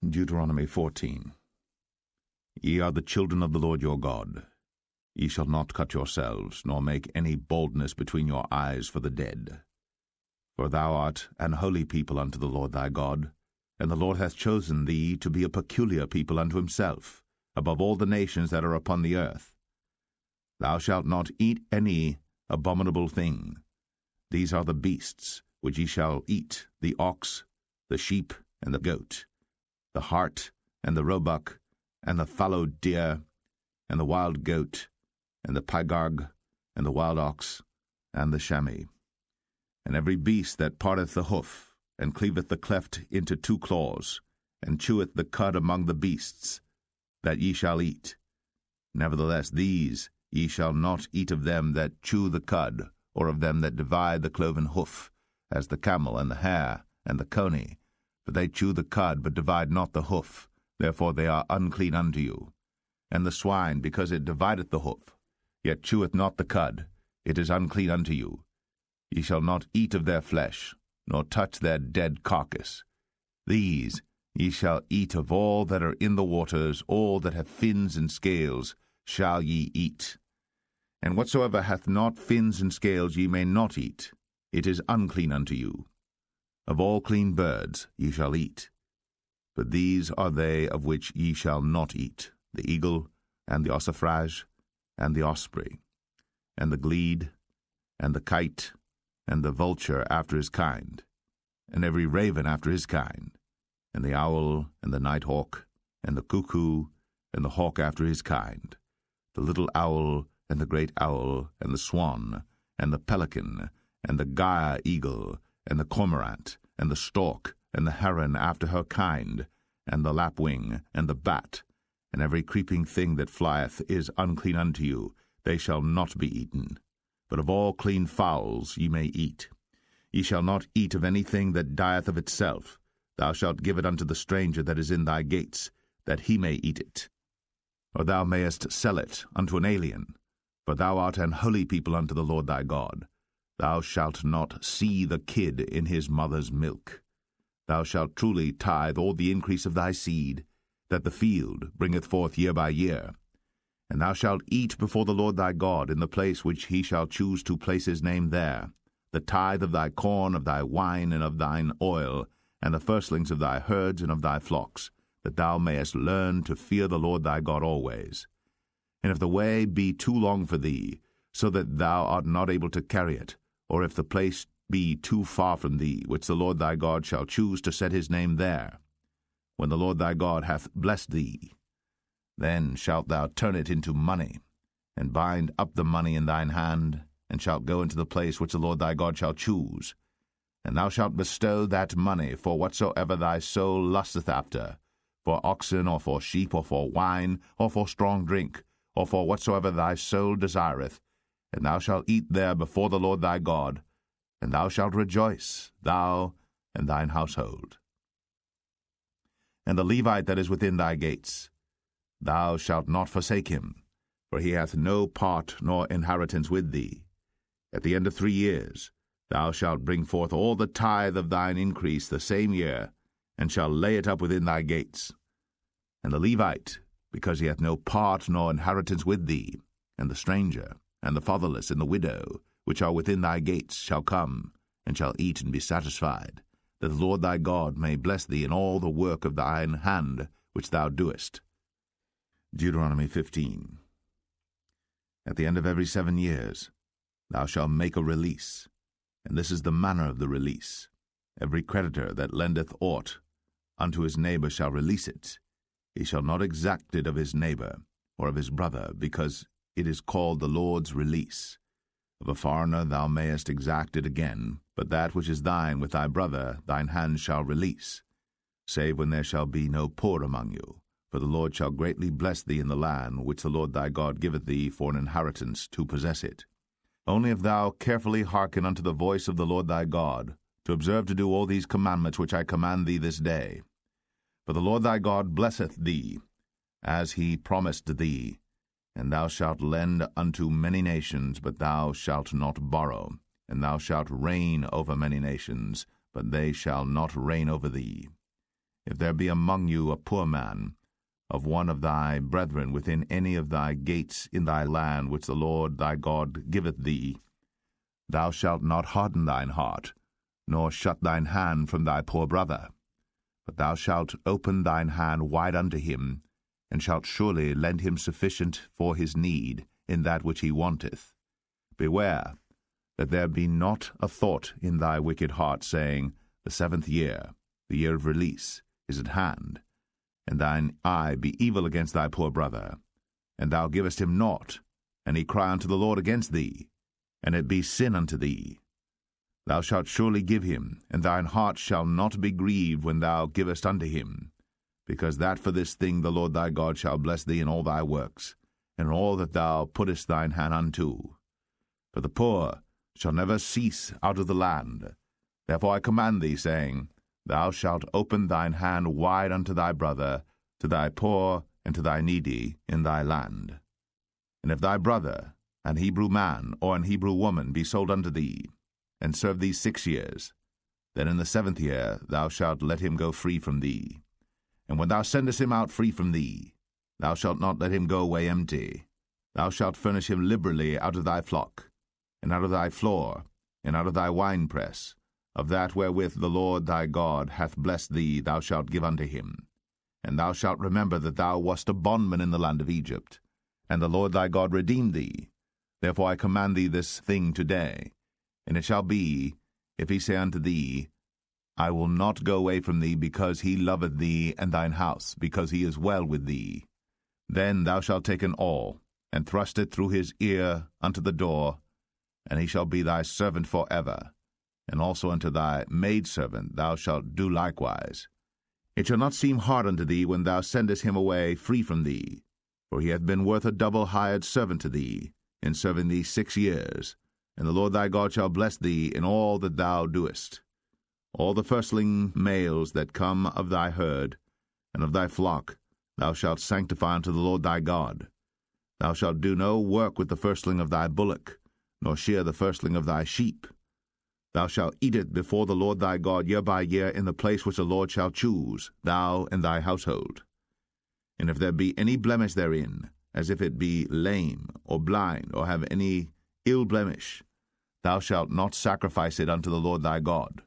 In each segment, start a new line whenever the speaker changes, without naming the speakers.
Deuteronomy 14. Ye are the children of the Lord your God. Ye shall not cut yourselves, nor make any baldness between your eyes for the dead. For thou art an holy people unto the Lord thy God, and the Lord hath chosen thee to be a peculiar people unto himself, above all the nations that are upon the earth. Thou shalt not eat any abominable thing. These are the beasts which ye shall eat, the ox, the sheep, and the goat, the hart, and the roebuck, and the fallow deer, and the wild goat, and the pygarg, and the wild ox, and the chamois, and every beast that parteth the hoof, and cleaveth the cleft into two claws, and cheweth the cud among the beasts, that ye shall eat. Nevertheless these ye shall not eat of them that chew the cud, or of them that divide the cloven hoof, as the camel, and the hare, and the coney. For they chew the cud, but divide not the hoof, therefore they are unclean unto you. And the swine, because it divideth the hoof, yet cheweth not the cud, it is unclean unto you. Ye shall not eat of their flesh, nor touch their dead carcass. These ye shall eat of all that are in the waters, all that have fins and scales shall ye eat. And whatsoever hath not fins and scales ye may not eat, it is unclean unto you. Of all clean birds ye shall eat. But these are they of which ye shall not eat, the eagle, and the ossifrage, and the osprey, and the glede, and the kite, and the vulture after his kind, and every raven after his kind, and the owl, and the nighthawk, and the cuckoo, and the hawk after his kind, the little owl, and the great owl, and the swan, and the pelican, and the gyre eagle, and the cormorant, and the stork, and the heron after her kind, and the lapwing, and the bat, and every creeping thing that flieth is unclean unto you, they shall not be eaten. But of all clean fowls ye may eat. Ye shall not eat of anything that dieth of itself. Thou shalt give it unto the stranger that is in thy gates, that he may eat it. Or thou mayest sell it unto an alien, for thou art an holy people unto the Lord thy God. Thou shalt not see the kid in his mother's milk. Thou shalt truly tithe all the increase of thy seed, that the field bringeth forth year by year. And thou shalt eat before the Lord thy God in the place which he shall choose to place his name there, the tithe of thy corn, of thy wine, and of thine oil, and the firstlings of thy herds and of thy flocks, that thou mayest learn to fear the Lord thy God always. And if the way be too long for thee, so that thou art not able to carry it, or if the place be too far from thee, which the Lord thy God shall choose to set his name there, when the Lord thy God hath blessed thee, then shalt thou turn it into money, and bind up the money in thine hand, and shalt go into the place which the Lord thy God shall choose. And thou shalt bestow that money for whatsoever thy soul lusteth after, for oxen, or for sheep, or for wine, or for strong drink, or for whatsoever thy soul desireth, and thou shalt eat there before the Lord thy God, and thou shalt rejoice, thou and thine household. And the Levite that is within thy gates, thou shalt not forsake him, for he hath no part nor inheritance with thee. At the end of 3 years thou shalt bring forth all the tithe of thine increase the same year, and shalt lay it up within thy gates. And the Levite, because he hath no part nor inheritance with thee, and the stranger, and the fatherless, and the widow, which are within thy gates, shall come, and shall eat and be satisfied, that the Lord thy God may bless thee in all the work of thine hand which thou doest. Deuteronomy 15. At the end of every 7 years thou shalt make a release, and this is the manner of the release. Every creditor that lendeth aught unto his neighbor shall release it. He shall not exact it of his neighbor, or of his brother, because it is called the Lord's release. Of a foreigner thou mayest exact it again, but that which is thine with thy brother thine hand shall release, save when there shall be no poor among you. For the Lord shall greatly bless thee in the land which the Lord thy God giveth thee for an inheritance to possess it. Only if thou carefully hearken unto the voice of the Lord thy God, to observe to do all these commandments which I command thee this day. For the Lord thy God blesseth thee, as he promised thee, and thou shalt lend unto many nations, but thou shalt not borrow, and thou shalt reign over many nations, but they shall not reign over thee. if there be among you a poor man, of one of thy brethren within any of thy gates in thy land which the Lord thy God giveth thee, thou shalt not harden thine heart, nor shut thine hand from thy poor brother, but thou shalt open thine hand wide unto him, and shalt surely lend him sufficient for his need in that which he wanteth. Beware that there be not a thought in thy wicked heart, saying, The 7th year, the year of release, is at hand, and thine eye be evil against thy poor brother, and thou givest him naught, and he cry unto the Lord against thee, and it be sin unto thee. Thou shalt surely give him, and thine heart shall not be grieved when thou givest unto him, because that for this thing the Lord thy God shall bless thee in all thy works, and in all that thou puttest thine hand unto. For the poor shall never cease out of the land. Therefore I command thee, saying, Thou shalt open thine hand wide unto thy brother, to thy poor and to thy needy in thy land. And if thy brother, an Hebrew man or an Hebrew woman, be sold unto thee, and serve thee 6 years, then in the 7th year thou shalt let him go free from thee. And when thou sendest him out free from thee, thou shalt not let him go away empty. Thou shalt furnish him liberally out of thy flock, and out of thy floor, and out of thy winepress. Of that wherewith the Lord thy God hath blessed thee thou shalt give unto him. And thou shalt remember that thou wast a bondman in the land of Egypt, and the Lord thy God redeemed thee. Therefore I command thee this thing today. And it shall be, if he say unto thee, I will not go away from thee, because he loveth thee and thine house, because he is well with thee, then thou shalt take an awl, and thrust it through his ear unto the door, and he shall be thy servant for ever. And also unto thy maidservant thou shalt do likewise. It shall not seem hard unto thee when thou sendest him away free from thee, for he hath been worth a double hired servant to thee, in serving thee 6 years. And the Lord thy God shall bless thee in all that thou doest. All the firstling males that come of thy herd and of thy flock thou shalt sanctify unto the Lord thy God. Thou shalt do no work with the firstling of thy bullock, nor shear the firstling of thy sheep. Thou shalt eat it before the Lord thy God year by year in the place which the Lord shall choose, thou and thy household. And if there be any blemish therein, as if it be lame, or blind, or have any ill blemish, thou shalt not sacrifice it unto the Lord thy God.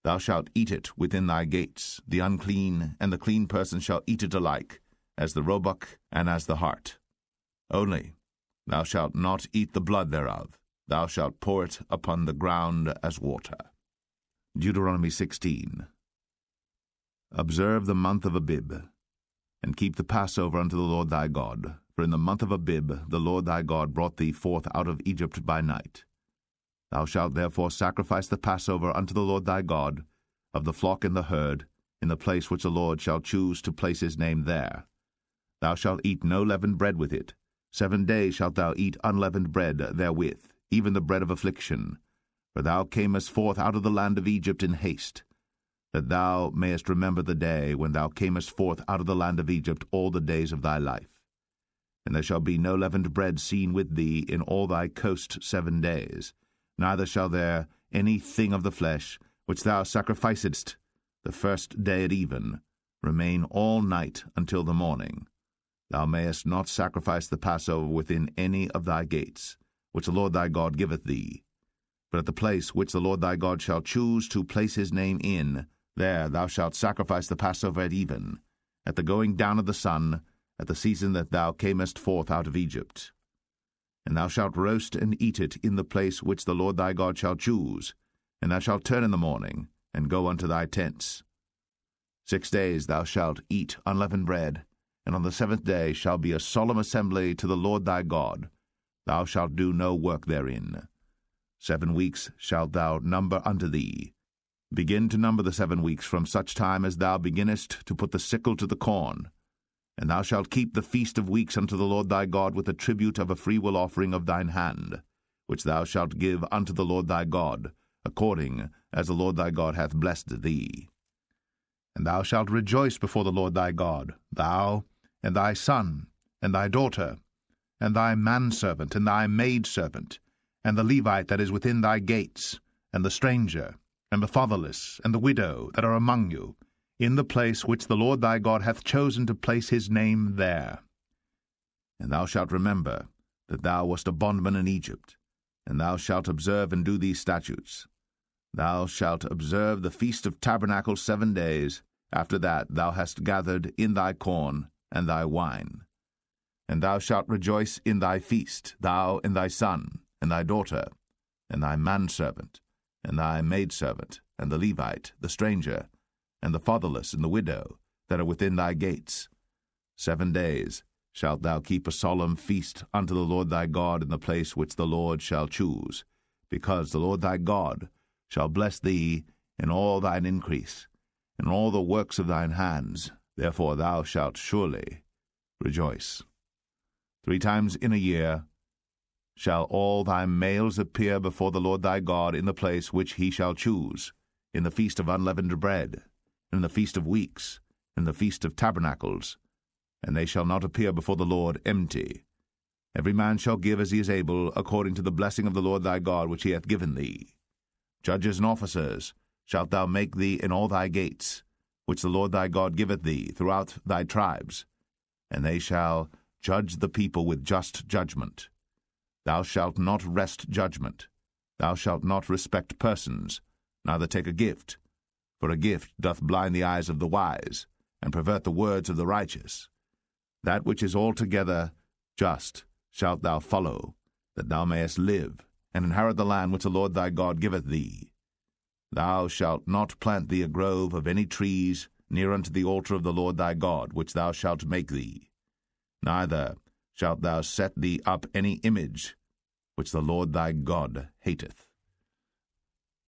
Thou shalt eat it within thy gates. The unclean and the clean person shall eat it alike, as the roebuck and as the hart. Only thou shalt not eat the blood thereof. Thou shalt pour it upon the ground as water. Deuteronomy 16. Observe the month of Abib, and keep the Passover unto the Lord thy God. For in the month of Abib the Lord thy God brought thee forth out of Egypt by night. Thou shalt therefore sacrifice the Passover unto the Lord thy God, of the flock and the herd, in the place which the Lord shall choose to place his name there. Thou shalt eat no leavened bread with it. 7 days shalt thou eat unleavened bread therewith, even the bread of affliction. For thou camest forth out of the land of Egypt in haste, that thou mayest remember the day when thou camest forth out of the land of Egypt all the days of thy life. And there shall be no leavened bread seen with thee in all thy coast 7 days, neither shall there any thing of the flesh, which thou sacrificedst the first day at even, remain all night until the morning. Thou mayest not sacrifice the Passover within any of thy gates, which the Lord thy God giveth thee. But at the place which the Lord thy God shall choose to place his name in, there thou shalt sacrifice the Passover at even, at the going down of the sun, at the season that thou camest forth out of Egypt. And thou shalt roast and eat it in the place which the Lord thy God shall choose, and thou shalt turn in the morning, and go unto thy tents. 6 days thou shalt eat unleavened bread, and on the 7th day shall be a solemn assembly to the Lord thy God. Thou shalt do no work therein. 7 weeks shalt thou number unto thee. Begin to number the 7 weeks from such time as thou beginnest to put the sickle to the corn. And thou shalt keep the feast of weeks unto the Lord thy God with the tribute of a freewill offering of thine hand, which thou shalt give unto the Lord thy God, according as the Lord thy God hath blessed thee. And thou shalt rejoice before the Lord thy God, thou, and thy son, and thy daughter, and thy manservant, and thy maidservant, and the Levite that is within thy gates, and the stranger, and the fatherless, and the widow that are among you, in the place which the Lord thy God hath chosen to place his name there. And thou shalt remember that thou wast a bondman in Egypt, and thou shalt observe and do these statutes. Thou shalt observe the feast of tabernacles 7 days. After that thou hast gathered in thy corn and thy wine. And thou shalt rejoice in thy feast, thou and thy son, and thy daughter, and thy manservant, and thy maidservant, and the Levite, the stranger, and the fatherless, and the widow, that are within thy gates. 7 days shalt thou keep a solemn feast unto the Lord thy God in the place which the Lord shall choose, because the Lord thy God shall bless thee in all thine increase, in all the works of thine hands. Therefore thou shalt surely rejoice. 3 times in a year shall all thy males appear before the Lord thy God in the place which he shall choose, in the feast of unleavened bread, in the feast of weeks, in the feast of tabernacles, and they shall not appear before the Lord empty. Every man shall give as he is able, according to the blessing of the Lord thy God which he hath given thee. Judges and officers shalt thou make thee in all thy gates, which the Lord thy God giveth thee throughout thy tribes, and they shall judge the people with just judgment. Thou shalt not wrest judgment. Thou shalt not respect persons, neither take a gift, for a gift doth blind the eyes of the wise, and pervert the words of the righteous. That which is altogether just shalt thou follow, that thou mayest live, and inherit the land which the Lord thy God giveth thee. Thou shalt not plant thee a grove of any trees near unto the altar of the Lord thy God, which thou shalt make thee. Neither shalt thou set thee up any image which the Lord thy God hateth.